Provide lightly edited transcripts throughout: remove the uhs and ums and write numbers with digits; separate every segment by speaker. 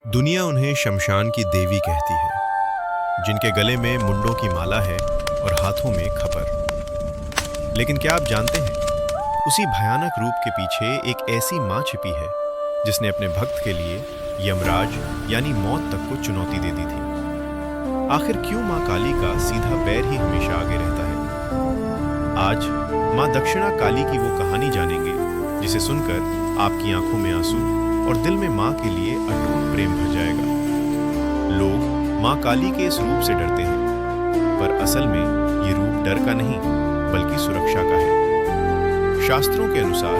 Speaker 1: दुनिया उन्हें शमशान की देवी कहती है, जिनके गले में मुंडों की माला है और हाथों में खपर। लेकिन क्या आप जानते हैं, उसी भयानक रूप के पीछे एक ऐसी माँ छिपी है जिसने अपने भक्त के लिए यमराज यानी मौत तक को चुनौती दे दी थी। आखिर क्यों माँ काली का सीधा पैर ही हमेशा आगे रहता है? आज माँ दक्षिणा काली की वो कहानी जानेंगे जिसे सुनकर आपकी आंखों में आंसू और दिल में माँ के लिए अटूट प्रेम भर जाएगा। लोग माँ काली के इस रूप से डरते हैं, पर असल में ये रूप डर का नहीं बल्कि सुरक्षा का है। शास्त्रों के अनुसार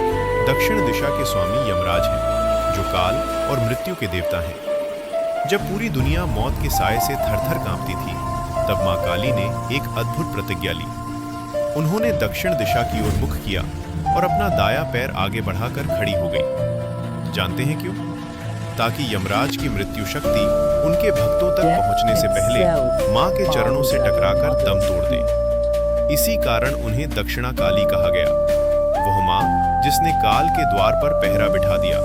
Speaker 1: दक्षिण दिशा के स्वामी यमराज हैं, जो काल और मृत्यु के देवता हैं। जब पूरी दुनिया मौत के साए से थर-थर कांपती थी, तब माँ काली ने एक अद्भुत प्रतिज्ञा ली। उन्होंने दक्षिण दिशा की ओर मुख किया और अपना दाया पैर आगे बढ़ाकर खड़ी हो गई। जानते हैं क्यों? ताकि यमराज की मृत्यु शक्ति उनके भक्तों तक पहुंचने से पहले मां के चरणों से टकराकर दम तोड़ दे। इसी कारण उन्हें दक्षिणा काली कहा गया। वह मां जिसने काल के द्वार पर पहरा बिठा दिया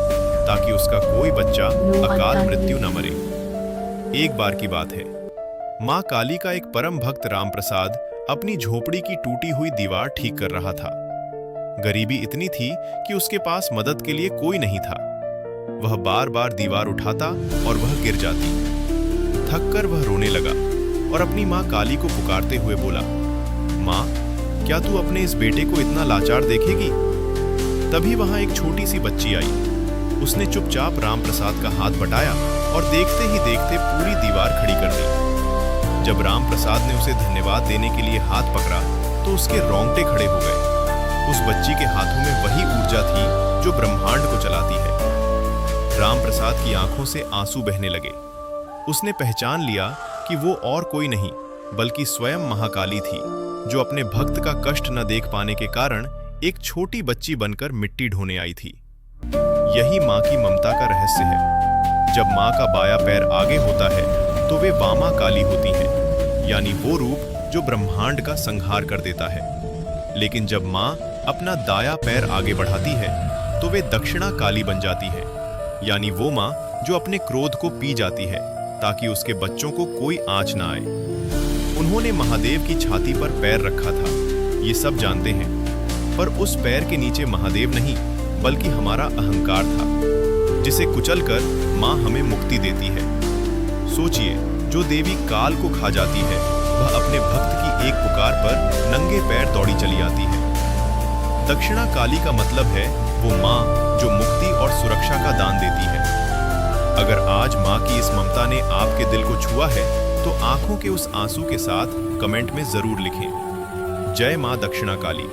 Speaker 1: ताकि उसका कोई बच्चा अकाल मृत्यु न मरे। एक बार की बात है, मां काली का एक परम भक्त राम प्रसाद अपनी झोपड़ी की टूटी हुई दीवार ठीक कर रहा था। गरीबी इतनी थी कि उसके पास मदद के लिए कोई नहीं था। वह बार बार दीवार उठाता और वह गिर जाती। थककर वह रोने लगा और अपनी माँ काली को पुकारते हुए बोला, माँ, क्या तू अपने इस बेटे को इतना लाचार देखेगी? तभी वहां एक छोटी सी बच्ची आई। उसने चुपचाप राम प्रसाद का हाथ बटाया और देखते ही देखते पूरी दीवार खड़ी कर दी। जब राम प्रसाद ने उसे धन्यवाद देने के लिए हाथ पकड़ा तो उसके रोंगटे खड़े हो गए। उस बच्ची के हाथों में वही ऊर्जा थी जो ब्रह्मांड को चलाती है। राम प्रसाद की आंखों से आंसू बहने लगे। उसने पहचान लिया कि वो और कोई नहीं बल्कि स्वयं महाकाली थी, जो अपने भक्त का कष्ट न देख पाने के कारण एक छोटी बच्ची बनकर मिट्टी ढोने आई थी। यही माँ की ममता का रहस्य है। जब माँ का बाया पैर आगे होता है तो वे वामा काली होती है, यानी वो रूप जो ब्रह्मांड का संहार कर देता है। लेकिन जब माँ अपना दाया पैर आगे बढ़ाती है तो वे दक्षिणा काली बन जाती है, यानी वो माँ जो अपने क्रोध को पी जाती है ताकि उसके बच्चों को कोई आंच ना आए। उन्होंने महादेव की छाती पर पैर रखा था, ये सब जानते हैं, पर उस पैर के नीचे महादेव नहीं बल्कि हमारा अहंकार था, जिसे कुचलकर माँ हमें मुक्ति देती है। सोचिए, जो देवी काल को खा जाती है वह अपने भक्त की एक पुकार पर नंगे पैर दौड़ी चली आती है। दक्षिणा काली का मतलब है वो माँ जो मुक्ति और सुरक्षा का दान देती है। अगर आज माँ की इस ममता ने आपके दिल को छुआ है तो आंखों के उस आंसू के साथ कमेंट में जरूर लिखें, जय माँ दक्षिणा काली।